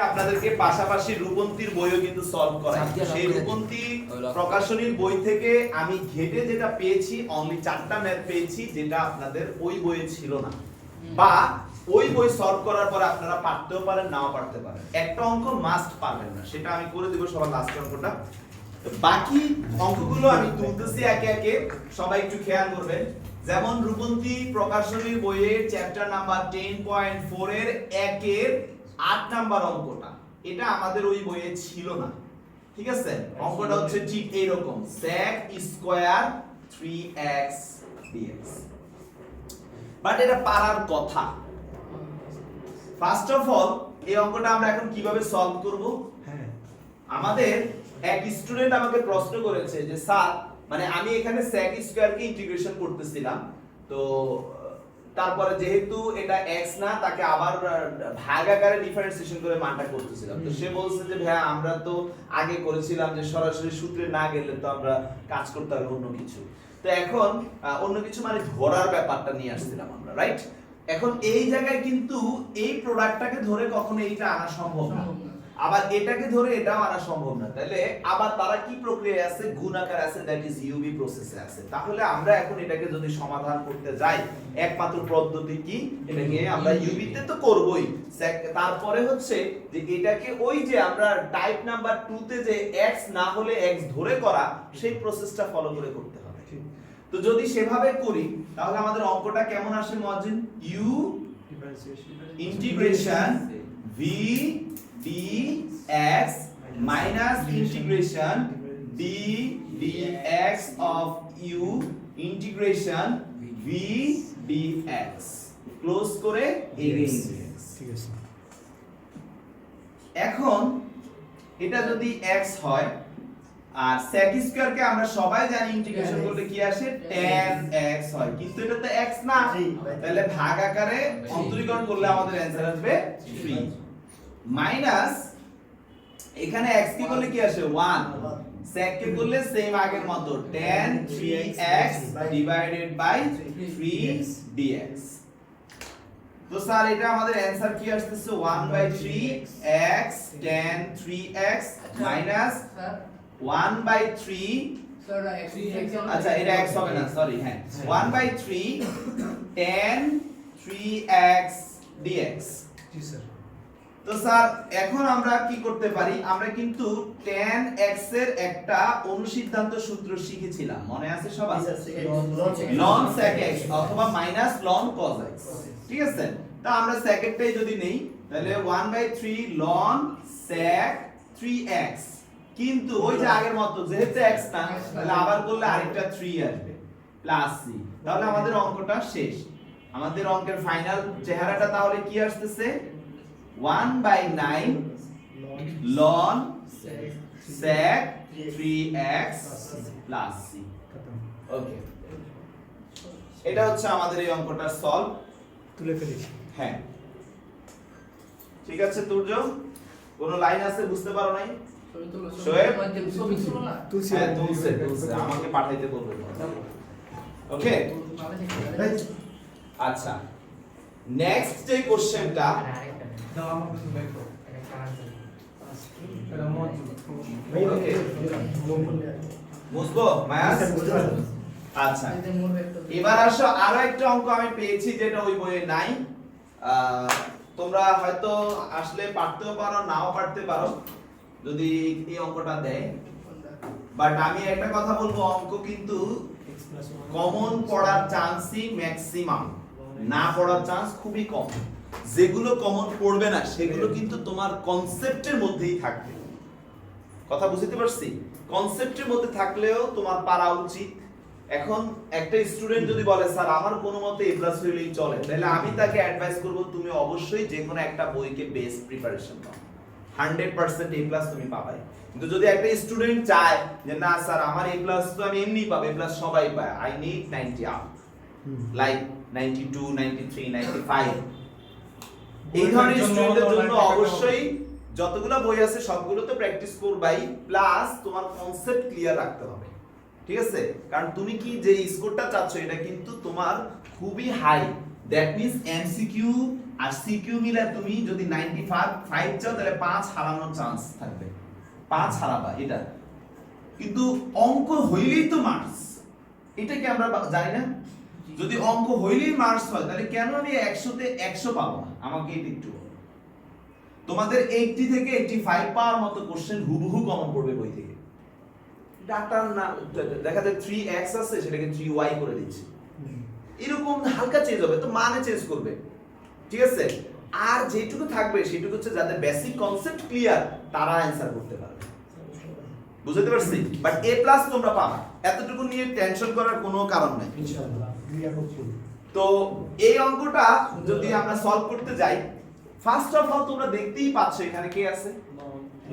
আপনাদেরকে পাশাপাশি রূপন্তীর বইও কিন্তু সলভ করাই। সেই রূপন্তী প্রকাশনীর বই থেকে আমি ঘেটে যেটা পেয়েছি অনলি 4টা ম্যাথ পেয়েছি যেটা আপনাদের ওই বইয়ে ছিল না, বা ওই বই সলভ করার পরে আপনারা পারতেও পারেন নাও পারতে পারেন। একটা অঙ্ক মাস্ট পারবেন না, সেটা আমি করে দেব সবার লাস্ট অঙ্কটা। বাকি অঙ্কগুলো আমি তুলতেছি একে একে, সবাই একটু খেয়াল করবেন। যেমন রূপন্তী প্রকাশনীর বইয়ের চ্যাপ্টার নাম্বার 10.4 এর 1 এর 8 নাম্বার অঙ্কটা, এটা আমাদের ওই বইয়ে ছিল না, ঠিক আছে? অঙ্কটা হচ্ছে ঠিক এইরকম, sec square 3x dx। But এটা পারার কথা। ফার্স্ট অফ অল এই অঙ্কটা আমরা এখন কিভাবে সলভ করব? আমাদের এক স্টুডেন্ট আমাকে প্রশ্ন করেছে যে স্যার, মানে আমি এখানে sec স্কয়ার কে ইন্টিগ্রেশন করতেছিলাম, তো তারপরে যেহেতু এটা x না, তাকে আবার ভাগ আকারে ডিফারেন্সিয়েশন করে মানটা করতেছিলাম। তো সে বলছে যে ভাই আমরা তো আগে করেছিলাম যে সরাসরি সূত্রে না গেলে তো আমরা কাজ করতে হবে অন্য কিছু। তো এখন অন্য কিছু মানে ধরার ব্যাপারটা নিয়ে আসছিলাম আমরা, রাইট? এখন এই জায়গায় কিন্তু এই প্রোডাক্টটাকে ধরে কখনো এইটা আনা সম্ভব না, আবার এটাকে ধরে এটাও আনা সম্ভব না। তাহলে আবার তারা কি প্রক্রিয়ায় আছে? গুণ আকারে আছে, দ্যাট ইজ ইউবি প্রসেসে আছে। তাহলে আমরা এখন এটাকে যদি সমাধান করতে যাই, একমাত্র পদ্ধতি কি? এটাকে আমরা ইউবি তে তো করবই, তারপরে হচ্ছে যে এটাকে ওই যে আমরা টাইপ নাম্বার 2 তে যে x না হলে x ধরে করা, সেই প্রসেসটা ফলো করে করতে হবে। তো যদি সেভাবে করি তাহলে আমাদের অঙ্কটা কেমন আসে মুয়াজ্জিন? u integration v dx minus integration d dx of u integration v dx close করে again ঠিক আছে। এখন এটা যদি x হয় আর sec স্কয়ার কে আমরা সবাই জানি ইন্টিগ্রেশন করলে কি আসে? tan x হয়, কিন্তু এটা তো x না, তাহলে ভাগ আকারে অন্তরীকরণ করলে আমাদের অ্যানসার আসবে 3 মাইনাস এখানে x কি করলে কি আসে? 1, sec কে করলে সেম আগের মতো tan 3x divided by 3 dx। তো স্যার এটা আমাদের অ্যানসার কি আসছে? 1/3 x tan 3x মাইনাস 1/3, আচ্ছা এটা x হবে না, সরি, হ্যাঁ 1/3 tan 3x dx। জি স্যার। তো স্যার এখন আমরা কি করতে পারি? আমরা কিন্তু tan x এর একটা অনুসিদ্ধান্ত সূত্র শিখেছিলাম, মনে আছে সবার? ln sec x অথবা মাইনাস ln cos x, ঠিক আছে? তা আমরা sec এরটাই যদি নেই তাহলে 1/3 ln sec 3x, কিন্তু ওই যে আগের মতো যেহেতু x না, তাহলে আবার করলে আরেকটা 3 আসবে প্লাস c। তাহলে আমাদের অঙ্কটা শেষ। আমাদের অঙ্কের ফাইনাল চেহারাটা তাহলে কি আসতেছে? 1/9 ln sec 3x plus c। ওকে, এটা হচ্ছে আমাদের এই অঙ্কটার সলভ। তুলে ফেলেছি, হ্যাঁ ঠিক আছে। তুর্য কোন লাইন আছে বুঝতে পারো নাই? শোয়েব তুলছে, আমাকে পাঠাইতে বলবে। ওকে, আচ্ছা নেক্সট যে কোশ্চেনটা বুঝবো মায়াস? আচ্ছা এবার আসো আরো একটা অঙ্ক আমি পেয়েছি যেটা ওই বইয়ে নাই। তোমরা হয়তো আসলে পারতেও পারো নাও পারতে পারো যদি এই অঙ্কটা দেয়, বাট আমি একটা কথা বলবো, অঙ্ক কিন্তু কমন পড়ার চান্সই ম্যাক্সিমাম, না পড়ার চান্স খুবই কম। যেগুলো কমন পড়বে না সেগুলো কিন্তু তোমার কনসেপ্টের মধ্যেই থাকবে। কথা বুঝতে পারছি? কনসেপ্টের মধ্যে থাকলেও তোমার পারা উচিত। এখন একটা স্টুডেন্ট যদি বলে স্যার আমার কোনো মতে এ প্লাস হইলেই চলে, তাহলে আমি তাকে অ্যাডভাইস করব তুমি অবশ্যই যে কোনো একটা বইকে বেস্ট প্রিপারেশন নাও, 100% এ প্লাস তুমি পাবাই। কিন্তু যদি একটা স্টুডেন্ট চায় যে না স্যার আমার এ প্লাস তো আমি এমনিই পাবো, এ প্লাস সবাই পায়, আই নিড 90 আপ, লাইক 92 93 95, এই ধরনের স্টুডেন্টদের জন্য অবশ্যই যতগুলো বই আছে সবগুলো তো প্র্যাকটিস করবাই, প্লাস তোমার কনসেপ্ট ক্লিয়ার রাখতে হবে, ঠিক আছে? কারণ তুমি কি যে স্কোরটা চাচ্ছ এটা কিন্তু তোমার খুবই হাই, দ্যাট মিন্স এমসিকিউ আর সিকিউ মিলে তুমি যদি 95 চাও তাহলে 5 হারানোর চান্স থাকবে, 5 হারাবা এটা। কিন্তু অঙ্ক হইলেই তো মার্কস, এটা কি আমরা জানি না? যদি অঙ্ক হইলেই মার্কস হয় তাহলে কেন আমি 100 তে 100 পাবো না? আমাকে এটা একটু বলো। তোমাদের 80 থেকে 85 পাওয়ার মতো কোশ্চেন হুবহু কমন পড়বে বই থেকে। ডাটার না দেখা যায় 3x আছে সেটাকে 3y করে দিচ্ছি, এরকম হালকা চেঞ্জ হবে, তো মানে চেঞ্জ করবে, ঠিক আছে? আর যেটুকু থাকবে সেটুকু হচ্ছে যাদের বেসিক কনসেপ্ট ক্লিয়ার তারা অ্যানসার করতে পারবে, বুঝতে পারছি? বাট এ প্লাস তোমরা পাবা, এতটুকু নিয়ে টেনশন করার কোনো কারণ নাই ইনশাআল্লাহ। তো এই অঙ্কটা যদি আমরা সলভ করতে যাই, ফার্স্ট অফ অল তোমরা দেখতেই পাচ্ছ এখানে কে আছে,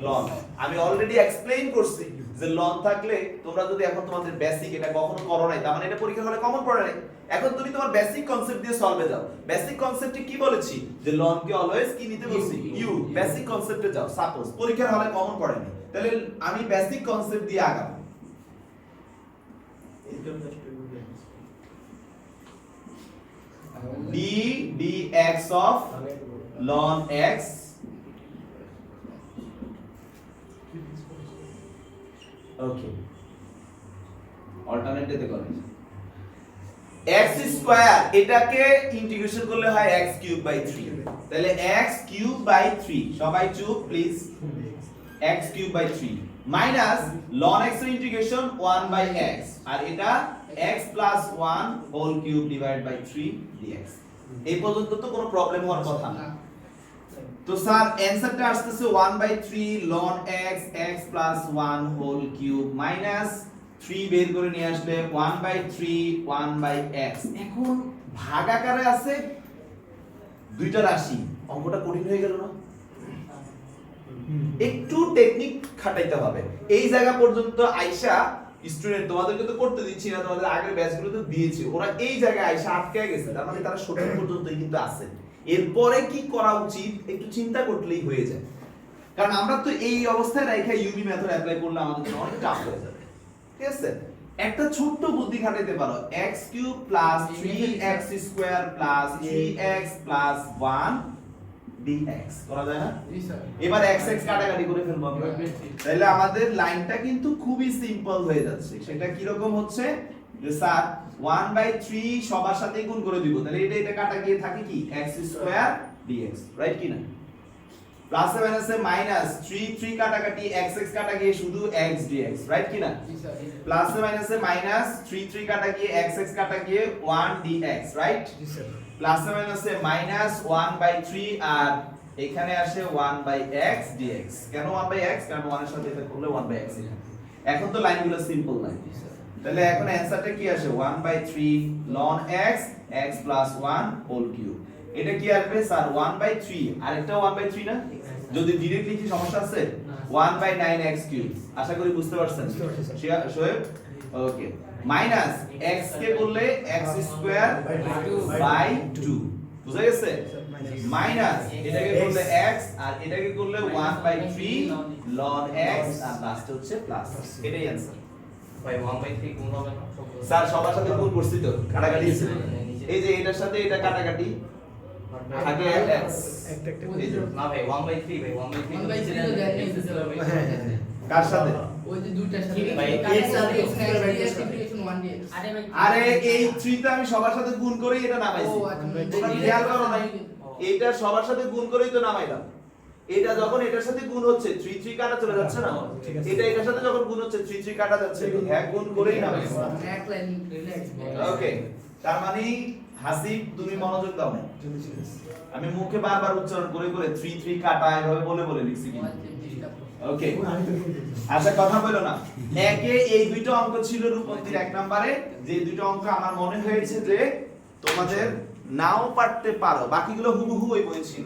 লন। আমি অলরেডি এক্সপ্লেইন করছি যে লন থাকলে তোমরা যদি এখন তোমাদের বেসিক এটা কখনো করো নাই, তার মানে এটা পরীক্ষা হলে কমন পড়ে নাই, এখন তুমি তোমার বেসিক কনসেপ্ট দিয়ে সলভে যাও। বেসিক কনসেপ্টে কি বলেছি যে লন কে অলওয়েজ কি নিতে বলছি, ইউ। বেসিক কনসেপ্টে যাও, সাপোজ পরীক্ষার হলে কমন পড়ে নাই, তাহলে আমি বেসিক কনসেপ্ট দিয়ে আগাবো। d dx of ln x okay, alternative তে করবে x স্কয়ার, এটাকে ইন্টিগ্রেশন করলে হয় x কিউব বাই 3, তাহলে x কিউব বাই 3, সবাই চুপ please, x cube by 3 minus ln x এর ইন্টিগ্রেশন 1 বাই x, আর এটা x plus 1 whole cube divide by 3 dx। এই পর্যন্ত তো কোনো প্রবলেম হওয়ার কথা না। তো স্যার অ্যানসারটা আসছে 1 by 3 ln x x plus 1 whole cube minus 3 বের করে নিয়ে আসলে 1 বাই 3 1 বাই x। এখন ভাগ আকারে আছে দুইটা রাশি, অঙ্কটা কঠিন হয়ে গেল না? একটু টেকনিক খাটাইতে হবে। এই জায়গা পর্যন্ত আয়শা স্টুডেন্ট তোমাদেরকে তো করতে দিচ্ছি না, তোমাদের আগের ব্যাচগুলো তো দিয়েছি, ওরা এই জায়গায় আয়শা আটকে গেছে, তার মানে তারা সঠিক পর্যন্তই কিন্তু আছে। এরপরে কি করা উচিত একটু চিন্তা করলেই হয়ে যায়, কারণ আমরা তো এই অবস্থায় রেখে ইউবি মেথড অ্যাপ্লাই করলে আমাদের জন্য অনেক টাফ হয়ে যাবে, ঠিক আছে? একটা ছোট্ট বুদ্ধি খাটাইতে পারো, x cube plus 3x square plus 3x plus 1 dx করা যায় না? জি স্যার। এবার x x কাটাকাটি করে ফেলবো আমরা, তাহলে আমাদের লাইনটা কিন্তু খুবই সিম্পল হয়ে যাচ্ছে। সেটা কি রকম হচ্ছে যে স্যার 1 বাই 3 সবার সাথে গুণ করে দিব, তাহলে এটা কাটা গিয়ে থাকে কি x স্কয়ার dx, রাইট কি না? প্লাস এ মাইনাসে মাইনাস 3 3 কাটাকাটি x x কাটা গিয়ে শুধু x dx, রাইট কি না? জি স্যার। প্লাস এ মাইনাসে মাইনাস 3 3 কাটা গিয়ে x x কাটা গিয়ে 1 dx, রাইট? জি স্যার। প্লাস এ মাইনাসে মাইনাস 1 বাই 3 আর এখানে আসে 1 বাই x dx। কেন 1 বাই x? কারণ 1 এর সাথে এটা করলে 1 বাই x। এখন তো লাইনগুলো সিম্পল লাইন, তাহলে এখন অ্যানসারটা কি আসে 1 by 3 ln x x plus 1 whole cube. এটা কি আসবে স্যার 1 বাই 3, আরেকটা 1 বাই 3 না? যদি ডিরেক্টলি কি সমস্যা আছে? 1 বাই 9x কিউব। আশা করি বুঝতে পারছেন শোয়েব? ওকে, মাইনাস x কে করলে x স্কয়ার বাই 2, বুঝা গেছে? মাইনাস এটাকে করলে x আর এটাকে করলে 1 বাই 3 ln x আর লাস্টে হচ্ছে প্লাস। এটাই आंसर ভাই। 1 বাই 3 গুণ হবে না স্যার? সবার সাথে গুণ করছি তো, কাটাকাটি হচ্ছে। এই যে এটার সাথে এটা কাটাকাটি থাকে x, এই যে না ভাই 1 বাই 3 ভাই 1 বাই 3 তো দেন কার সাথে? ওই যে দুইটার সাথে ভাই এর সাথে ইন্টিগ্রেশন 1 dx। আরে এই 3 টা আমি সবার সাথে গুণ করেই এটা নামাইছি, তোমরা খেয়াল করো নাই? এটা সবার সাথে গুণ করেই তো নামাইলাম। এটা যখন এটার সাথে গুণ হচ্ছে 3 3 কাটা চলে যাচ্ছে না? এটা এটার সাথে যখন গুণ হচ্ছে 3 3 কাটা যাচ্ছে, হ্যাঁ গুণ করেই নামাইছি। এক লাইন রিল্যাক্স। ওকে, তার মানে হাসিব তুমি মনোযোগ দাও না, আমি মুখে বারবার উচ্চারণ করে করে 3 3 কাটা এভাবে বলে বলে লিখছি কি? ওকে, আচ্ছা কথা বলো না। একে এই দুইটা অঙ্ক ছিল রূপন্তীর 1 নম্বরে, যে দুইটা অঙ্ক আমার মনে হয়েছে যে তোমাদের নাও পারতে পারো, বাকিগুলো হুবহু ওই বই ছিল,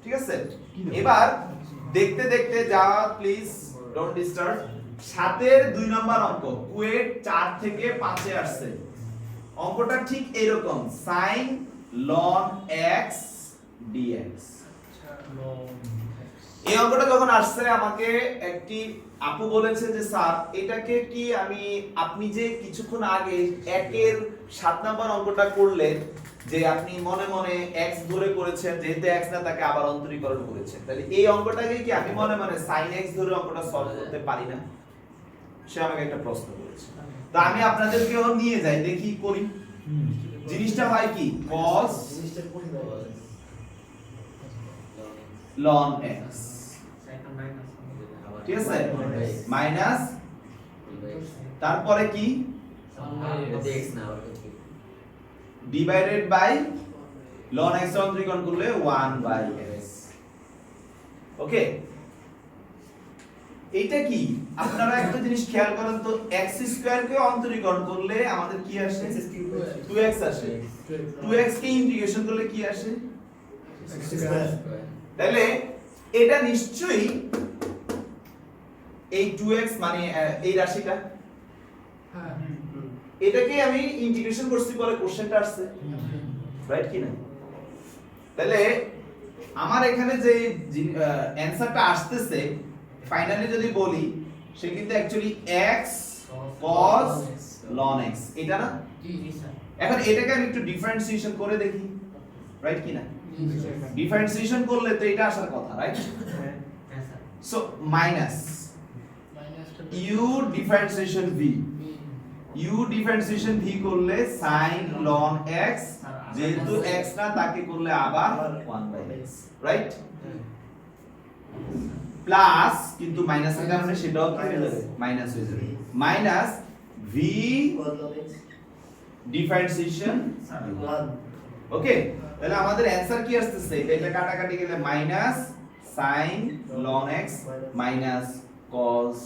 ঠিক আছে? এবার দেখতে দেখতে যাও প্লিজ, ডোন্ট ডিস্টার্ব। 7 এর 2 নম্বর অঙ্ক, কুয়েট 4 থেকে 5 এ আসছে। অঙ্কটা ঠিক এরকম, sin ln x dx। এই অঙ্কটা যখন আসছে আমাকে একটি আপু বলেছে যে স্যার এটাকে কি আমি, আপনি যে কিছুক্ষণ আগে 1 এর 7 নম্বর অঙ্কটা করলেন যে আপনি মনে মনে x ধরে করেছেন, যেহেতু x না তাকে আবার অন্তরীকরণ করেছেন, তাহলে এই অঙ্কটাকে কি আমি মনে মনে sin x ধরে অঙ্কটা সলভ করতে পারি না? সে আমাকে একটা প্রশ্ন করেছে, তো আমি আপনাদেরকেও নিয়ে যাই, দেখি করি। জিনিসটা হয় কি cos ln x, ঠিক আছে, মাইনাস তারপরে কি ডিভাইডেড বাই ln x অন্তরীকরণ করলে 1/x। ওকে, এইটা কি আপনারা একটা জিনিস খেয়াল করেন তো, x স্কয়ার কে অন্তরীকরণ করলে আমাদের কি আসে? 2x আসে। 2x কে ইন্টিগ্রেশন করলে কি আসে? x square. তাহলে এটা নিশ্চয়ই এই 2x মানে এই রাশিটা, হ্যাঁ, এটাকে আমি ইন্টিগ্রেশন করছি বলে কোশ্চেনটা আসছে, রাইট কি না? তাহলে আমার এখানে যে অ্যানসারটা আসতেছে ফাইনালি যদি বলি, সে কিন্তু actually x cos ln x, এটা না? জি জি স্যার। এখন এটাকে আমি একটু ডিফারেন্সিয়েশন করে দেখি, রাইট কি না? ডিফারেন্সিয়েশন করলে তো এটা আসার কথা, রাইট? হ্যাঁ sir. So minus u differentiation v, u differentiation v করলে sin ln x, যেহেতু x না তাকে করলে আবার 1/x, রাইট? প্লাস কিন্তু মাইনাসের কারণে সেটাও কি হয়ে যাবে? মাইনাস হয়ে যাবে। Minus v differentiation 1। ওকে, তাহলে আমাদের অ্যানসার কি আসছে? এটা কাটাকাটি গেলে minus sin ln x minus cos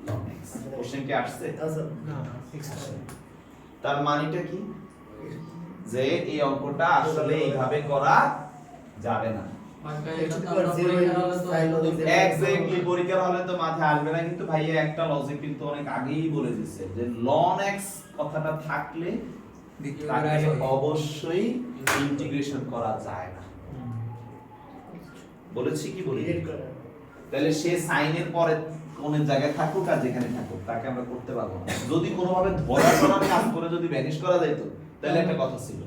ln x। Question কি আসছে? না, তার মানেটা কি? যে এই অঙ্কটা আসলে এইভাবে করা যাবে না। এক্স্যাক্টলি, পরীক্ষার হলে তো মাথায় আসবে না, কিন্তু ভাইয়া একটা লজিক কিন্তু অনেক আগেই বলে দিয়েছে যে ln x কথাটা থাকলে তাকে অবশ্যই ইন্টিগ্রেশন করা যায় না। বলেছি কি বলি? তাহলে সে সাইনের পরে কোন জায়গায় থাকুক আর যেখানে থাকুক তাকে আমরা করতে পারবো না। যদি কোনোভাবে ধরার কাজ করে যদি ভ্যানিশ করা যাইতো তাহলে একটা কথা ছিল,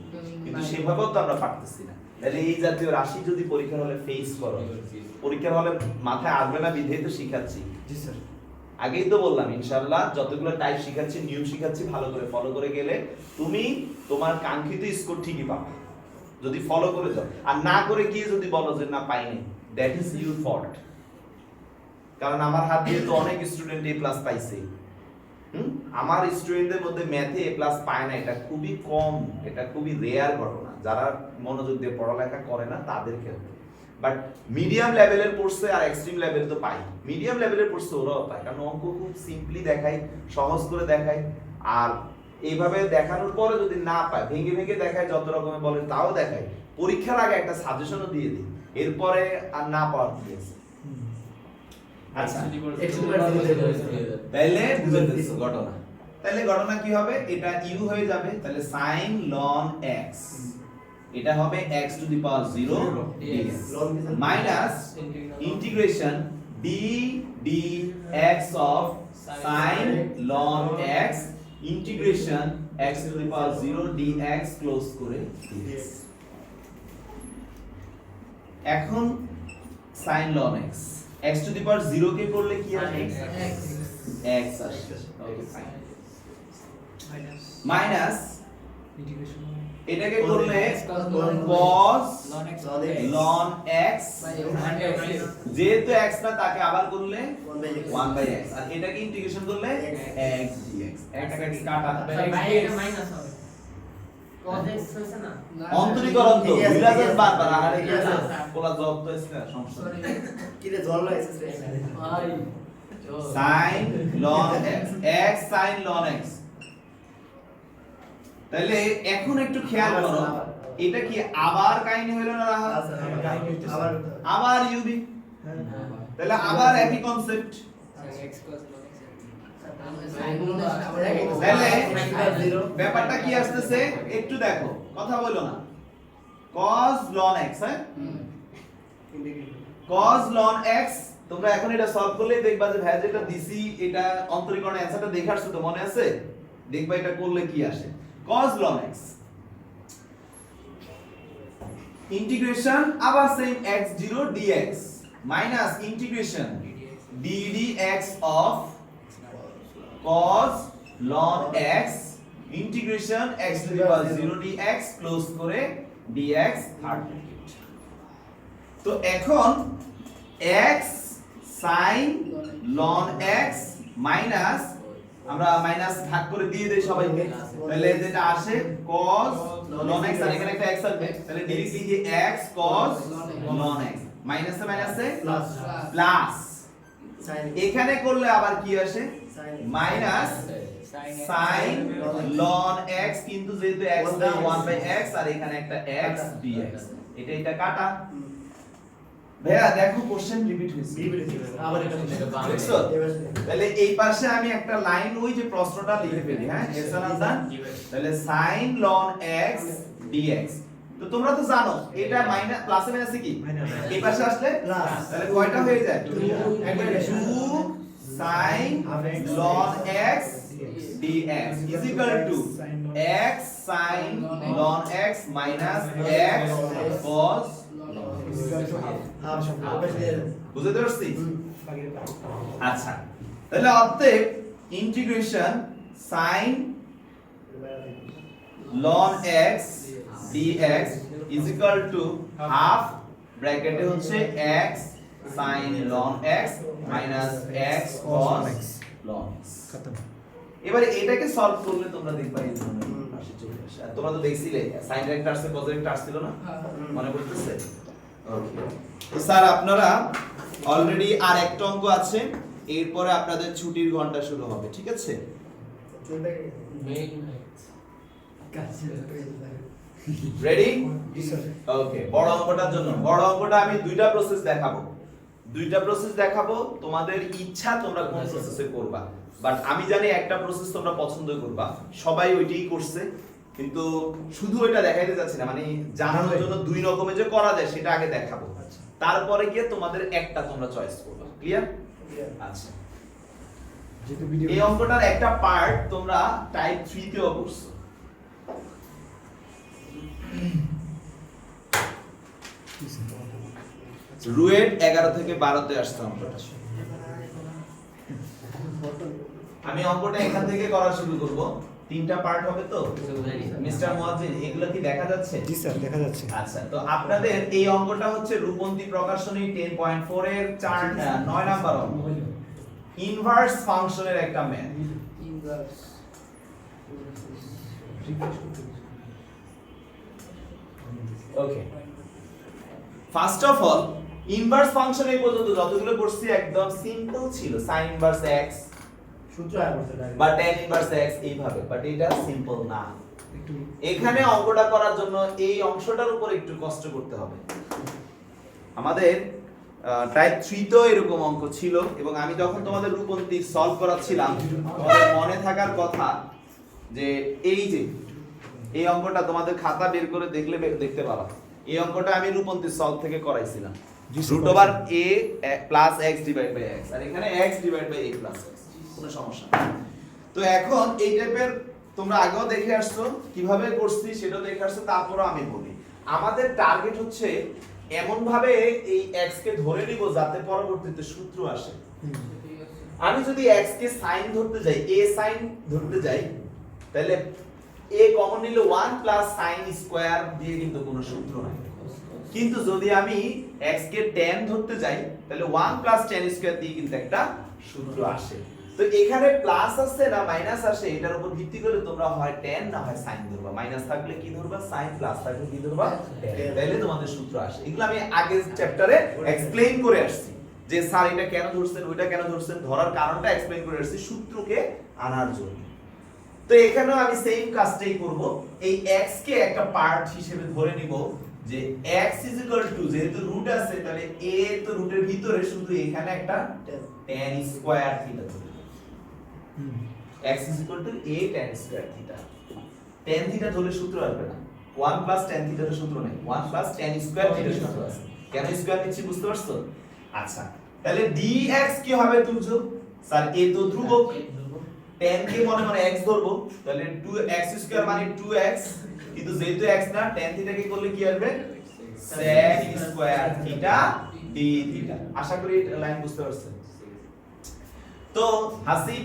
কিন্তু সেভাবেও তো আমরা পারতেছি না। তাহলে এই জাতীয় রাশি যদি পরীক্ষার হলে ফেস করো, পরীক্ষার হলে মাথায় আসবে না বিধেই তো শিখাচ্ছি। জি স্যার, আগেই তো বললাম ইনশাআল্লাহ যতগুলো টাইপ শিখাচ্ছি, নিয়ম শিখাচ্ছি, ভালো করে ফলো করে গেলে তুমি তোমার কাঙ্ক্ষিত স্কোর ঠিকই পাবে, যদি ফলো করে যাও। আর না করে গিয়ে যদি বলো যে না পাইনি, দ্যাট ইজ ইউর ফল্ট। কারণ আমার হাত দিয়ে তো অনেক স্টুডেন্ট এ প্লাস পাইছে। আমার স্টুডেন্টদের মধ্যে ম্যাথে এ প্লাস পায় না, এটা খুবই কম, এটা খুবই রেয়ার ঘটনা। যারা মনোযোগ দিয়ে পড়ালেখা করে না তাদের ক্ষেত্রে। বাট মিডিয়াম লেভেলের পড়ছে আর এক্সট্রিম লেভেল তো পাই। মিডিয়াম লেভেলের পড়ছে ওরাও পায়, কারণ অঙ্ক খুব সিম্পলি দেখাই, সহজ করে দেখাই। আর এইভাবে দেখানোর পরে যদি না পায়, ভেঙে ভেঙে দেখায়, যত রকমের বলে তাও দেখায়। পরীক্ষার আগে একটা সাজেশনও দিয়ে দিই, এরপরে আর না পাওয়ার দিয়েছে। আচ্ছা, তাহলে বুঝে গেছো ঘটনা। তাহলে ঘটনা কি হবে? এটা u হয়ে যাবে, তাহলে sin ln x, এটা হবে x to the power 0 dx minus integration d dx of sin ln x integration x to the power 0 dx close করে dx। এখন sin ln x, x to the power 0 কে করলে কি আসে? x আসে। ওকে fine. Minus integration এটাকে করলে cos ln x, যেহেতু x না তাকে আবার করলে 1/x, আর এটাকে ইন্টিগ্রেশন করলে x dx। x x কাটা ভাই এটা মাইনাস হবে, cos x হইছে না অন্তরীকরণ তো বিরাজের বারবার আরে কি আছে কোলা জব তো আছে সমস্যা কি রে জল লাগছে ভাই sin ln x, x sin ln x। তাহলে এখন একটু খেয়াল করো, এটা কি আবার কাহিনী হইল না? আবার ইউবি, তাহলে আবার একই কনসেপ্ট। তাহলে ব্যাপারটা কি আসতেছে একটু দেখো, কথা বলো না। cos ln x, হ্যাঁ cos ln x, তোমরা এখন এটা সলভ করলেই দেখবা যে ভাই যেটা দিছি এটা অন্তরীকরণের অ্যানসারটা দেখে আসছো তো, মনে আছে? দেখবা এটা করলে কি আসে। cos ln x ইন্টিগ্রেশন আবার same x0 dx minus integration d dx of cos ln x integration x to the power 0 dx close করে dx থার্ড ব্র্যাকেট। তো এখন x sin ln x minus আমরা মাইনাস ভাগ করে দিয়ে দেই সবাইকে, তাহলে যেটা আসে cos ln x আর এখানে একটা x আসবে, তাহলে ডাইরেক্টলি যে x cos ln x মাইনাসে মাইনাসে প্লাস এখানে করলে আবার কি আসে মাইনাস sin ln x, কিন্তু যেহেতু x না 1/x আর এখানে একটা x dx, এটা কাটা। ভাইয়া দেখো কোশ্চেন রিপিট হয়েছে আবার এটা দেখছো? তাহলে এই পাশে আমি একটা লাইন ওই যে প্রশ্নটা লিখে ফেলি, হ্যাঁ এসান আসান, তাহলে sin ln x dx। তো তোমরা তো জানো এটা মাইনাস প্লাসে মাইনাসে কি এই পাশে আসলে প্লাস, তাহলে কয়টা হয়ে যায় 2 sin ln x dx is equal to x sin ln x minus x cos বুঝতে পারছি? আচ্ছা, তাহলে অতএব integration sin ln x dx is equal to half ব্র্যাকেটে হচ্ছে x sin ln x minus x cos ln x। এবারে এটাকে solve করলে তোমরা দেখবা এই ধরনের পাশে চলে আসে। আর তোমরা তো দেখছিলে sin একটা আসছে cos একটা আসছিল না, মনে পড়তেছে? ওকে, তো স্যার আপনারা অলরেডি আর একটা অঙ্ক আছে, এরপরে আপনাদের ছুটির ঘন্টা শুরু হবে, ঠিক আছে? রেডি? ওকে, বড় অঙ্কটার জন্য বড় অঙ্কটা আমি দুইটা প্রসেস দেখাবো, তোমাদের ইচ্ছা তোমরা কোন প্রসেসে করবা, বাট আমি জানি একটা প্রসেস তোমরা পছন্দ করবা, সবাই ওইটাই করছে, কিন্তু শুধু ওইটা দেখাইতে যাচ্ছি না, মানে জানানোর জন্য দুই রকমে যে করা যায় সেটা আগে দেখাবো, তারপরে গিয়ে তোমাদের একটা তোমরা চয়েস করবা। ক্লিয়ার? আচ্ছা, এই অঙ্কটার একটা পার্ট তোমরা টাইপ 3 তেও করছো। রুয়েট 11 থেকে 12 তে আসছে অঙ্কটা। আমি অঙ্কটা এখান থেকে করা শুরু করব, তিনটা পার্ট হবে তো মিস্টার মুয়াজ্জিন, এগুলো কি দেখা যাচ্ছে? জি স্যার, দেখা যাচ্ছে। আচ্ছা, তো আপনাদের এই অঙ্কটা হচ্ছে রূপন্তী প্রকাশনী 10.4 এর 9 নাম্বার অঙ্ক, ইনভার্স ফাংশনের একটা math. Okay, first of all inverse function এই পর্যন্ত যতগুলো করছি একদম সিম্পল ছিল, sin ইনভার্স x সূত্র আর করতে লাগে বা tan ইনভার্স x এইভাবে, বাট এটা সিম্পল না। এখানে অঙ্কটা করার জন্য এই অংশটার উপর একটু কষ্ট করতে হবে। আমাদের টাইপ 3 তো এরকম অঙ্ক ছিল, এবং আমি যখন তোমাদের রূপন্তী সলভ করাচ্ছিলাম তোমাদের মনে থাকার কথা যে এই যে এই অঙ্কটা তোমাদের খাতা বের করে দেখলে দেখতে পাবা, এই অঙ্কটা আমি রূপন্তী সলভ থেকে করাইছিলাম, root over a plus x divide by x, আর এখানে x divide by a plus x, কোনো সমস্যা নেই। তো এখন এই টাইপের তোমরা আগেও দেখে আসছো, কিভাবে করছি সেটাও দেখে আসছো, তারপরও আমি বলি আমাদের টার্গেট হচ্ছে এমন ভাবে এই x কে ধরে নিব যাতে পরবর্তীতে সূত্র আসে। আমি যদি x কে sin ধরতে যাই, a sin ধরতে যাই, তাহলে a কমন নিলে 1 প্লাস sin স্কয়ার দিয়ে কিন্তু কোনো সূত্র নাই, কিন্তু যদি আমি x কে tan ধরতে যাই তাহলে 1 প্লাস tan স্কয়ার দিয়ে কিন্তু একটা সূত্র আসে। তো এখানে প্লাস আসছে না মাইনাস আসে, এটার উপর ভিত্তি করে তোমরা হয় tan না হয় sin ধরবা, মাইনাস থাকলে কি ধরবা sin, প্লাস থাকলে কি ধরবা tan, তাহলে তোমাদের সূত্র আসে। এগুলো আমি আগের চ্যাপ্টারে এক্সপ্লেইন করে আসছি যে স্যার এটা কেন ধরছেন ওইটা কেন ধরছেন, ধরার কারণটা এক্সপ্লেইন করে আসছি সূত্রকে আনার জন্য। তো এখানেও আমি সেম কাজটাই করব, এই x কে একটা পার্ট হিসেবে ধরে নিব যে x যেহেতু রুট আছে তাহলে a তো রুটের ভিতরে, শুধু এখানে একটা tan স্কয়ার থিটা ধরে x a tan square theta. tan theta ধরলে সূত্র আসবে না, 1 প্লাস tan থিটা তো সূত্র নেই, 1 প্লাস tan স্কয়ার থিটা সূত্র আছে। কেন স্কয়ার নিচ্ছি বুঝতে পারছো? আচ্ছা, তাহলে dx কি হবে তুলছো স্যার, a তো ধ্রুবক, tan কে মনে মনে x ধরবো, তাহলে 2x স্কয়ার মানে 2x, কিন্তু যেহেতু x না tan থিটা কে করলে কি আসবে sec square theta d theta. আশা করি লাইন বুঝতে পারছেন। তো হাসিব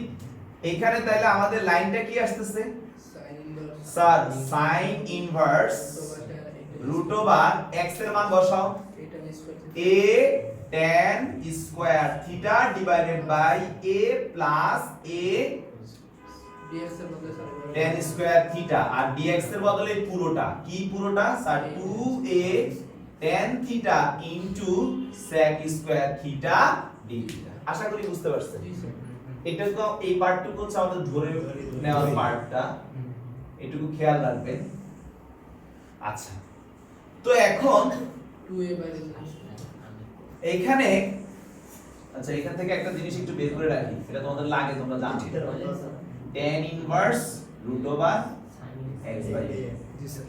এখানে তাহলে আমাদের লাইনটা কি আসতেছে sir sin inverse root over x এর মান বসাও a tan square theta divided by a plus a tan square theta আর dx এর বদলে পুরোটা কি পুরোটা sir 2a tan theta into sec square theta d theta. আশা করি বুঝতে পারছেন। এটা তো এই পার্টটুকু হচ্ছে আমাদের ধরে নেওয়ার পার্টটা, এটুকু খেয়াল রাখবেন। আচ্ছা, তো এখন এইখানে আচ্ছা এখান থেকে একটা জিনিস একটু বের করে রাখি, এটা তোমাদের লাগে তোমরা জানো, tan inverse root over x by a। জি স্যার।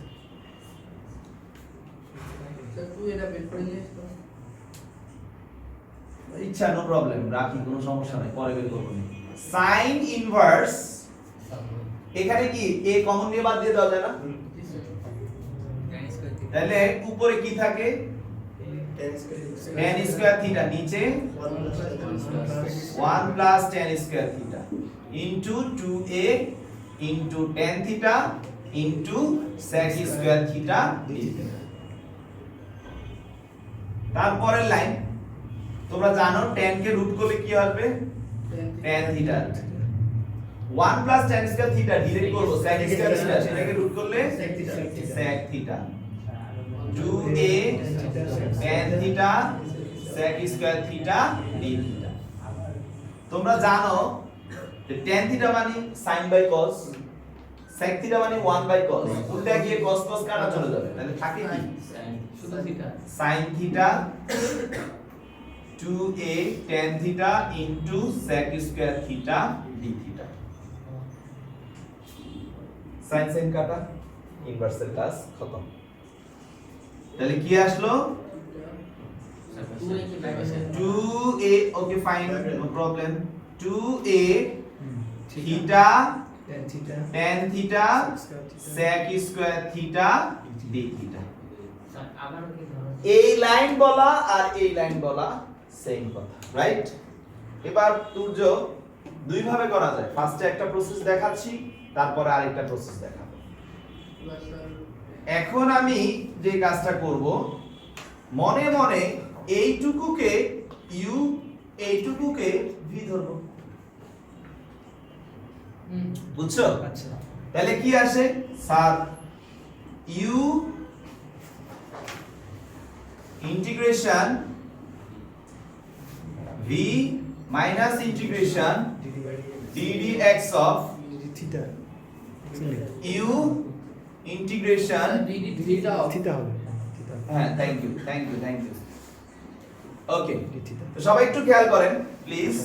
ইচ্ছা নো প্রবলেম, রাখি কোনো সমস্যা নাই, পরে বের করব। sin ইনভার্স এখানে কি a কমন নিয়ে বাদ দিয়ে দেওয়া যায় না? তাহলে উপরে কি থাকে tan স্কয়ার থিটা, নিচে 1 plus tan square theta into 2a into tan theta into sec square theta d theta. তারপরের লাইন তোমরা জানো tan কে রুট করলে কি হবে tan theta. 1 plus tan square theta direct করব sec স্কয়ার থিটা, সেটাকে রুট করলে sec theta 2a tan theta sec square theta d theta. তোমরা জানো যে tan থিটা মানে sin by cos, sec theta মানে 1 বাই cos, উল্টা গিয়ে cos cos কাটা চলে যাবে, তাহলে থাকে কি শুধু theta sin theta 2a tan theta into sec square theta d theta. sin sin কাটা, ইনভার্সের কাজ খতম। তাহলে কি আসলো 2a, okay fine no problem, 2a theta tan theta sec square theta d theta. আবার কি ধরো এই লাইন বলা আর এই লাইন বলা সেম কথা, রাইট? এবার তুর্য দুই ভাবে করা যায়, ফার্স্টে একটা প্রসেস দেখাচ্ছি, তারপরে আরেকটা প্রসেস দেখাবো। এখন আমি যে কাজটা করব, মনে মনে এইটুকুকে ইউ এইটুকুকে ভি ধরব, বুঝছো? আচ্ছা। তাহলে কি আসে sir u integration v minus integration ddx of theta u integration theta হবে থিটা। হ্যাঁ thank you okay. d theta. তো সবাই একটু খেয়াল করেন প্লিজ,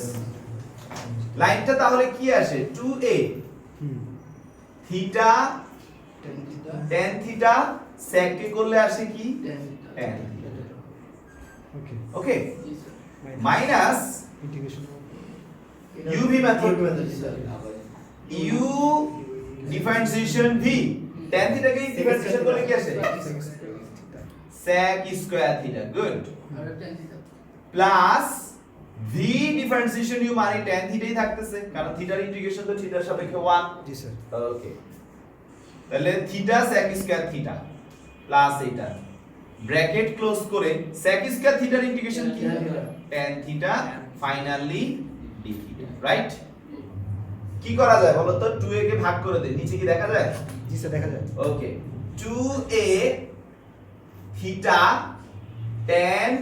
লাইনটা তাহলে কি আসে 2a theta tan theta sec কে করলে আসে কি tan theta, okay okay, minus integration uv method u differentiation v tan theta কে ডিফারেন্সিয়েশন করলে কি আসে sec square theta, good, plus v differentiation u মানে tan থিটাই থাকতেছে, কারণ থিটার ইন্টিগ্রেশন তো থিটার সাপেক্ষে 1। জি স্যার। ওকে, তাহলে theta sec square theta plus এটা ব্র্যাকেট ক্লোজ করে sec স্কয়ার থিটার ইন্টিগ্রেশন কি tan theta finally d theta, right? কি করা যায় বলো তো, 2a কে ভাগ করে দেই, নিচে কি দেখা যায়? জি স্যার দেখা যায়। Okay, 2a theta tan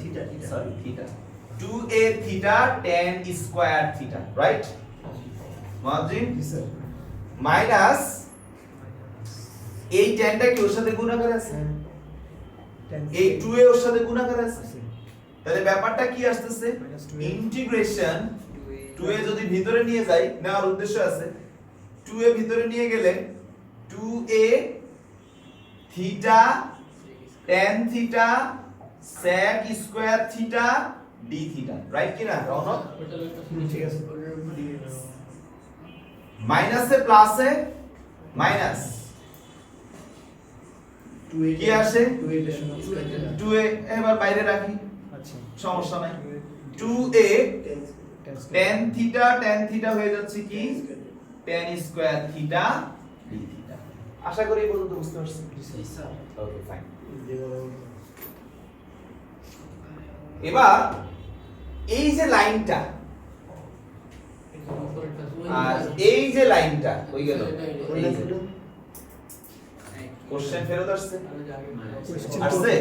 theta sorry theta 2a theta tan square theta, right margin? জি স্যার। মাইনাস এই tan টা কি ওর সাথে গুণাকার আছে, এই 2a ওর সাথে গুণাকার আছে, তাহলে ব্যাপারটা কি আসতেছে ইন্টিগ্রেশন 2a যদি ভিতরে নিয়ে যাই, নেওয়ার উদ্দেশ্য আছে, 2a ভিতরে নিয়ে গেলে 2a theta tan theta sec square theta d theta, right কি না রৌনক? ঠিক আছে। মাইনাসে প্লাসে মাইনাস কি আসে 2a এর সমান 2a এবার বাইরে রাখি আচ্ছা সমস্যা নাই 2a tan থিটা হয়ে যাচ্ছে কি tan square theta d theta আশা করি এই পর্যন্ত বুঝতে পারছেন ওকে ফাইন এবার এই যে লাইনটা আর এই যে লাইনটা হয়ে গেল কোশ্চেন ফেরত আসছে আসছে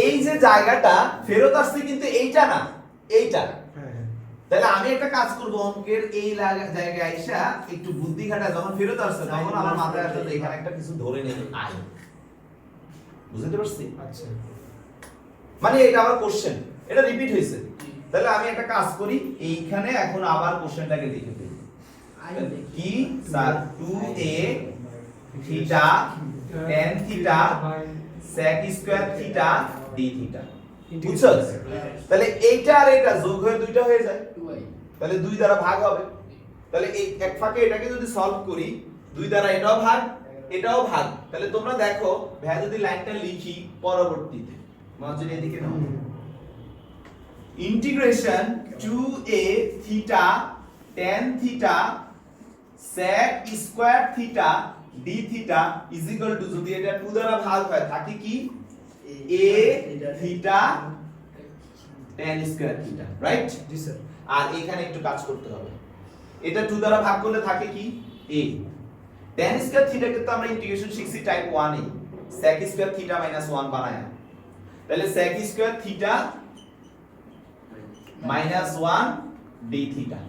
এই যে জায়গাটা ফেরত আসছে কিন্তু এইটা না এইটা হ্যাঁ হ্যাঁ তাহলে আমি একটা কাজ করব অঙ্কের এই জায়গায় আইসা একটু বুদ্ধি খাটা যখন ফেরত আসছে তখন আমার মাথায় আসছে যে এখানে একটা কিছু ধরে নেই আই বুঝতে পারছি আচ্ছা মানে এটা আবার কোশ্চেন এটা রিপিট হয়েছে তাহলে আমি একটা কাজ করি এইখানে এখন আবার কোশ্চেনটাকে লিখে দেই কি sir 2a theta tan theta sec square theta d theta বুঝছো তাহলে এইটা আর এটা যোগ হয়ে দুইটা হয়ে যায় তাহলে 2 দ্বারা ভাগ হবে তাহলে এই এক ফাঁকে এটাকে যদি সলভ করি 2 দ্বারা এটাও ভাগ তাহলে তোমরা দেখো ভাই যদি লাইনটা লিখি পরবর্তীতে মনোযোগ এদিকে নাও integration 2a theta tan theta sec square theta d theta is equal to যদি এটা 2 দ্বারা ভাগ হয় থাকে কি a theta tan square theta right জি স্যার আর এখানে একটু কাজ করতে হবে এটা 2 দ্বারা ভাগ করলে থাকে কি a tan স্কয়ার থিটাকে তো আমরা ইন্টিগ্রেশন শিখছি টাইপ 1 এ sec স্কয়ার থিটা - 1 বানায়া তাহলে sec square theta -1 d theta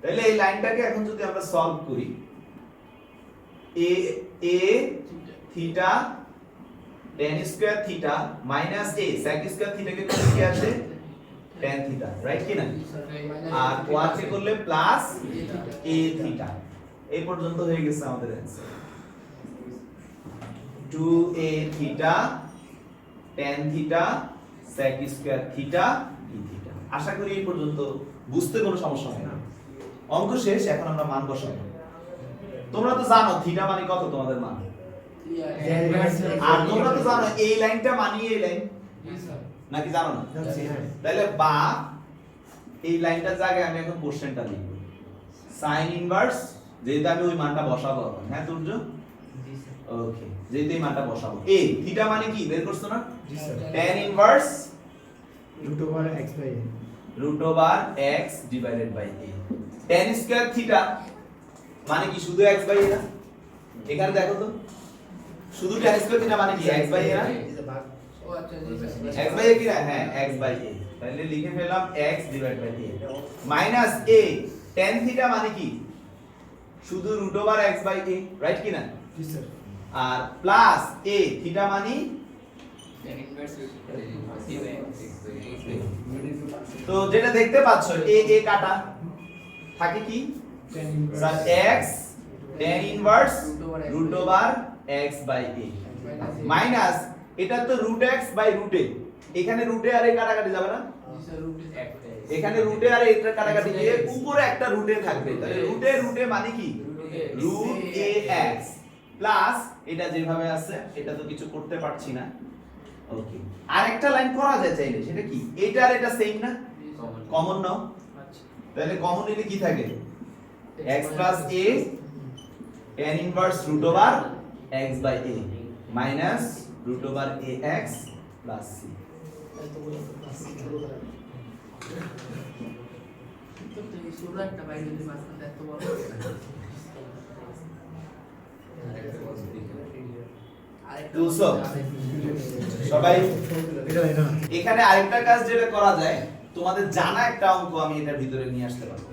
তাহলে এই লাইনটাকে এখন যদি আমরা সলভ করি a theta tan square theta minus a sec square থিটাকে করলে কি আসে tan থিটা রাইট কি না আর ওয়াকে করলে প্লাস a থিটা এই পর্যন্ত হয়ে গেছে আমাদের answer 2a theta tan theta sec square theta d theta আশা করি এই পর্যন্ত বুঝতে কোনো সমস্যা হয় না অঙ্ক শেষ এখন আমরা মান বসাবো তোমরা তো জানো থিটা মানে কত তোমাদের মান আর তোমরা তো জানো এই লাইনটা মানে এই লাইন নাকি জানো না জানছি হ্যাঁ তাহলে বা এই লাইনটার জায়গায় আমি এখন কোশ্চেনটা লিখব sin ইনভার্স যেটা আমি ওই মানটা বসাবো হ্যাঁ তুর্য ওকে যেটা এই মানটা বসাবো a থিটা মানে কি বের করছো না জি sir tan inverse x divided by a tan square theta মানে কি শুধু x বাই a না এখানে দেখো তো শুধু tan স্কয়ার থিটা মানে কি x বাই a না x বাই a কি না হ্যাঁ x বাই a তাহলে লিখে ফেললাম x divided by a minus a tan theta মানে কি শুধু x বাই a রাইট কি না জি স্যার আর প্লাস a থিটা মানে তো যেটা দেখতে পাচ্ছ a কাটা থাকে কি sir x tan inverse √x by a minus এটা তো √x বাই √a এখানে √a আর a কাটাকাটি যাবে না এখানে √a আর এটা কাটাকাটি গিয়ে উপরে একটা √a থাকবে তাহলে √a মানে কি √ax প্লাস এটা যেভাবে আছে এটা তো কিছু করতে পারছি না ওকে আরেকটা লাইন করা যায় চাইলে সেটা কি এটা আর এটা সেম না কমন নাও তাহলে কমন নিলে কি থাকে x plus a tan inverse √x by a minus √ax plus c দুশো সবাই এটা এখানে আরেকটা কাজ যেটা করা যায় তোমাদের জানা একটা অঙ্ক আমি এটার ভিতরে নিয়ে আসতে পারবো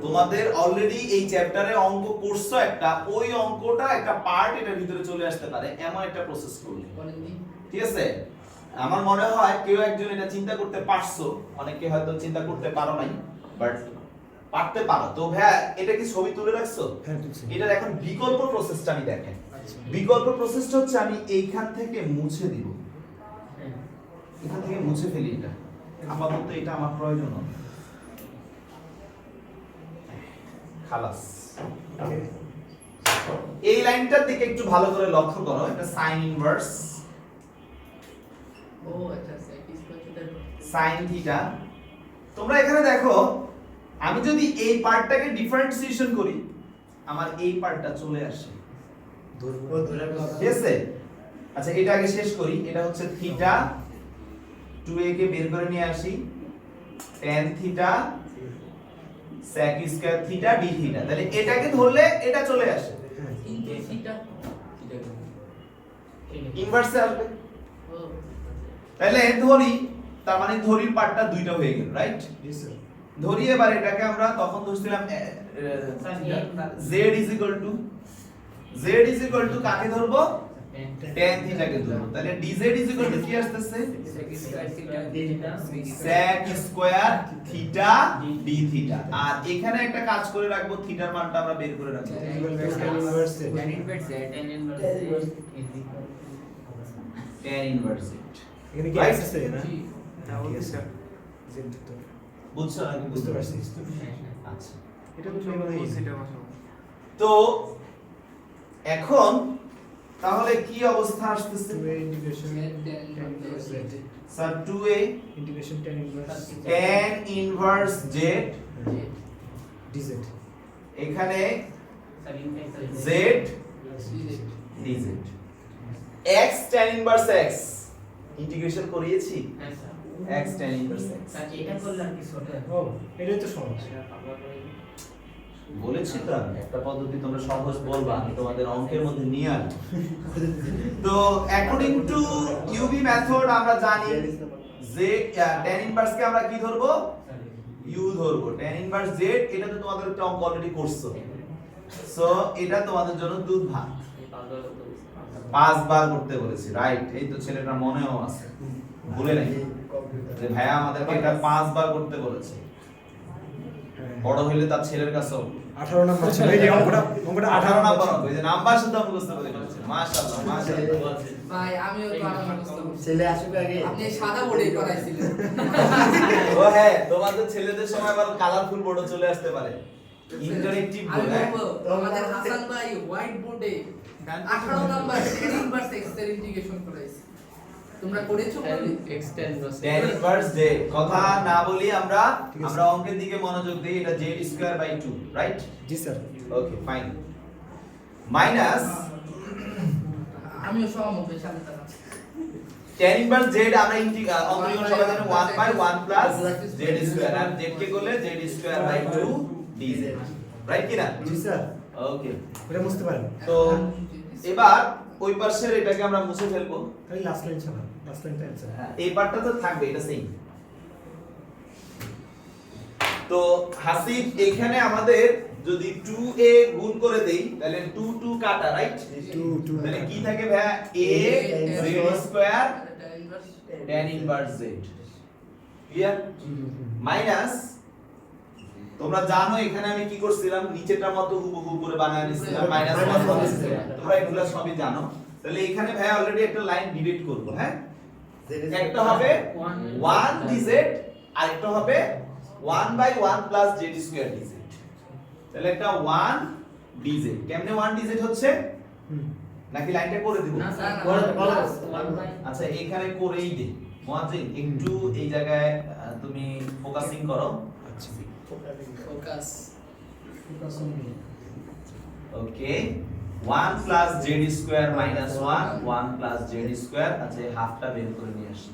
তোমাদের অলরেডি এই চ্যাপ্টারে অঙ্ক করছো একটা ওই অঙ্কটা একটা পার্ট এটার ভিতরে চলে আসতে পারে এমন একটা প্রসেস করলে ঠিক আছে আমার মনে হয় কেউ একজন এটা চিন্তা করতে পারছো অনেকে হয়তো চিন্তা করতে পারো নাই বাট পারতে পারো তো ভাই এটা কি ছবি তুলে রাখছো হ্যাঁ ঠিক আছে এটার এখন বিকল্প প্রসেসটা আমি দেখেন বিকল্প প্রসেসটা হচ্ছে আমি এইখান থেকে মুছে দিব এখান থেকে মুছে ফেলি এটা আপাতত এটা আমার প্রয়োজন না খালাস ওকে এই লাইনটার দিকে একটু ভালো করে লক্ষ্য করো, এটা সাইন ইনভার্স ও আচ্ছা sec square theta sine theta. তোমরা এখানে দেখো, আমি যদি এই পার্টটাকে ডিফারেন্সিয়েশন করি, আমার এই পার্টটা চলে আসে, ঠিক আছে? আচ্ছা এটা আগে শেষ করি, এটা হচ্ছে থিটা 2a কে বের করে নিয়ে আসি, tan theta sec square theta d theta. তাহলে এটাকে ধরলে এটা চলে আসে, কিন্তু থিটা ইনভার্সে আসবে। ও তাহলে ধরি, তার মানে ধরির পার্টটা দুইটা হয়ে গেল, রাইট? জি স্যার। ধরি এবার এটাকে আমরা তখন ধরছিলাম z is equal to কাকে ধরবো? tan থিটাকে ধরবো। তাহলে dz is equal to কি আসতেছে? sec square theta theta sec square theta d theta. আর এখানে একটা কাজ করে রাখবো, থিটার মানটা আমরা বের করে রাখবো। tan inverse z। tan inverse tan inverse tan inverse z। এখানে কি Right? আছে না? জি ঠিক আছে। z তো বুঝছো নাকি? বুঝতে পারছি। আচ্ছা। এটা তো মানে তো এখন তাহলে কি অবস্থা আসতেছে? 2a integration tan inverse z sir 2a integration tan inverse tan inverse z, dz। এখানে z dz, x tan inverse x integration করিয়েছি, x tan inverse x এটা করলে আর কি ছোট ও এটাই তো সহজ। বলেছি তো আমি, একটা পদ্ধতি তোমরা সহজ বলবা, আমি তোমাদের অঙ্কের মধ্যে নিয়ে আসবো। তো অ্যাকর্ডিং টু ইউভি মেথড আমরা জানি যে tan ইনভার্স কে আমরা কি ধরবো? u ধরবো। tan ইনভার্স z, এটা তো তোমাদের একটা অঙ্ক অলরেডি করছো, সো এটা তোমাদের জন্য দুধ ভাত। 5 বার করতে বলেছি, রাইট? এই তো ছেলেটা মনেও আছে, ভুলে নাই যে ভাইয়া আমাদেরকে এটা 5 বার করতে বলেছে। বড় হইলে তার ছেলের কাছেও 18 নাম্বার ছিল এই যে অঙ্কটা 18 নাম্বার হবে, যে নাম্বার শুদ্ধ মুখস্থ করে ফেলেছে। মাশাআল্লাহ মাশাআল্লাহ। ভাই আমিও তো আরাম করতে ছেলে আসুক আগে। আপনি সাদা বোর্ডে করাইছিলেন ও হ্যাঁ, তোমাদের ছেলেদের সময় আবার কালারফুল বোর্ডও চলে আসতে পারে, ইন্টারেক্টিভ আমি বোর্ড। হ্যাঁ বলবো আমাদের হাসান ভাই হোয়াইট বোর্ডে 18 নাম্বার tan ইনভার্স x এর ইন্টিগ্রেশন করাইছে। তোমরা করেছো বলি extend tan ইনভার্স z কথা না বলি আমরা অঙ্কের দিকে মনোযোগ দেই। এটা z স্কয়ার বাই 2, রাইট? জি স্যার। ওকে ফাইন, মাইনাস আমিও সহমত এর সাথে তারা tan ইনভার্স z আমরা অঙ্কীয় সবাই জানেন 1 বাই 1 প্লাস z স্কয়ার, আর z কে করলে z square by 2 dz, right কি না? জি স্যার। ওকে, এটা বুঝতে পারেন। তো এবার ওই পাশের এটাকে আমরা মুছে ফেলবো। তাহলে লাস্ট লাইন ছাড়া লাস্ট লাইনটা অ্যানসার। এই পার্টটা তো থাকবে, এটা সেম। তো হাসিব এখানে আমাদের যদি 2a গুণ করে দেই তাহলে 2 2 কাটা, রাইট? 2 তাহলে কি থাকে ভাই? a z square tan inverse z, clear? Minus তোমরা জানো এখানে আমি কি করছিলাম, নিচেটার মতো হুবহু করে বানায় নিছিলাম, মাইনাস তোমরা এগুলা সবই জানো। তাহলে এখানে ভাই অলরেডি একটা লাইন ডিলিট করব, হ্যাঁ? একটা হবে 1 dz আর একটা হবে 1 by 1 plus z square dz। তাহলে একটা 1 dz, কেমনে 1 dz হচ্ছে? নাকি লাইনটা করে দিব? না স্যার আচ্ছা এখানে করেই দে মুয়াজ্জিন, একটু এই জায়গায় তুমি ফোকাসিং করো। আচ্ছা। ফোকাস ওকে, 1 plus z square minus 1 1 plus z square. আচ্ছা এই হাফটা বের করে নিয়ে আসি,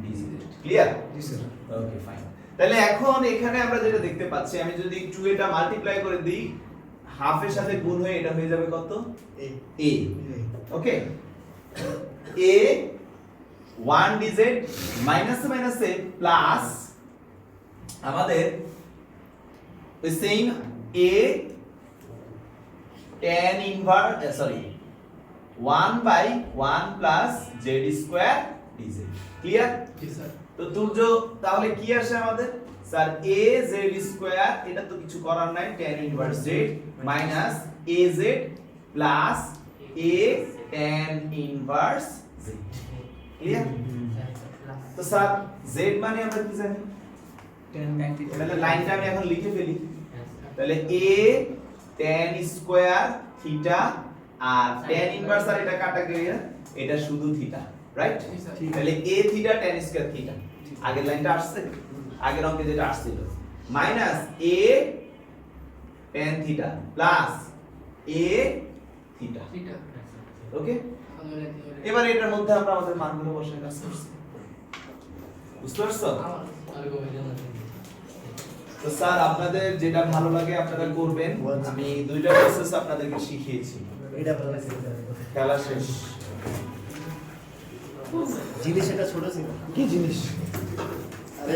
dz, ক্লিয়ার? জি স্যার। Okay fine. তাহলে এখন এখানে আমরা যেটা দেখতে পাচ্ছি, আমি যদি 2 এটা মাল্টিপ্লাই করে দিই, হাফের সাথে গুণ হয়ে এটা হয়ে যাবে কত? a। Okay, a 1 dz minus মাইনাসে প্লাস আমাদের ওই same a tan inverse 1 by 1 plus z square dz, clear? জি স্যার তো তুর্য তাহলে কি আসে আমাদের? স্যার a z স্কয়ার, এটা তো কিছু করার নাই, tan inverse z minus az plus a tan inverse z, clear? তো স্যার z মানে আমরা কি জানি? তাহলে লাইনটা আমি এখন লিখে ফেলি। তাহলে a tan স্কয়ার থিটা আর tan ইনভার্স আর এটা কাটা গিয়ে এটা শুধু থিটা, রাইট? জি স্যার। তাহলে a theta tan square theta, আগের লাইনটা আসছে, আগের অঙ্কে যেটা আসছিল, minus a tan theta plus a theta. Theta. Okay, এবার এটার মধ্যে আমরা আমাদের মানগুলো বসাই কাজ করছি, বুঝতে পারছো? তো স্যার আপনাদের যেটা ভালো লাগে আপনারা করবেন, আমি দুইটা প্রসেস আপনাদেরকে শিখিয়েছি। এটা ভালো লাগছে খেলা শেষ। জিনিস এটা ছোট ছিল কি জিনিস? আরে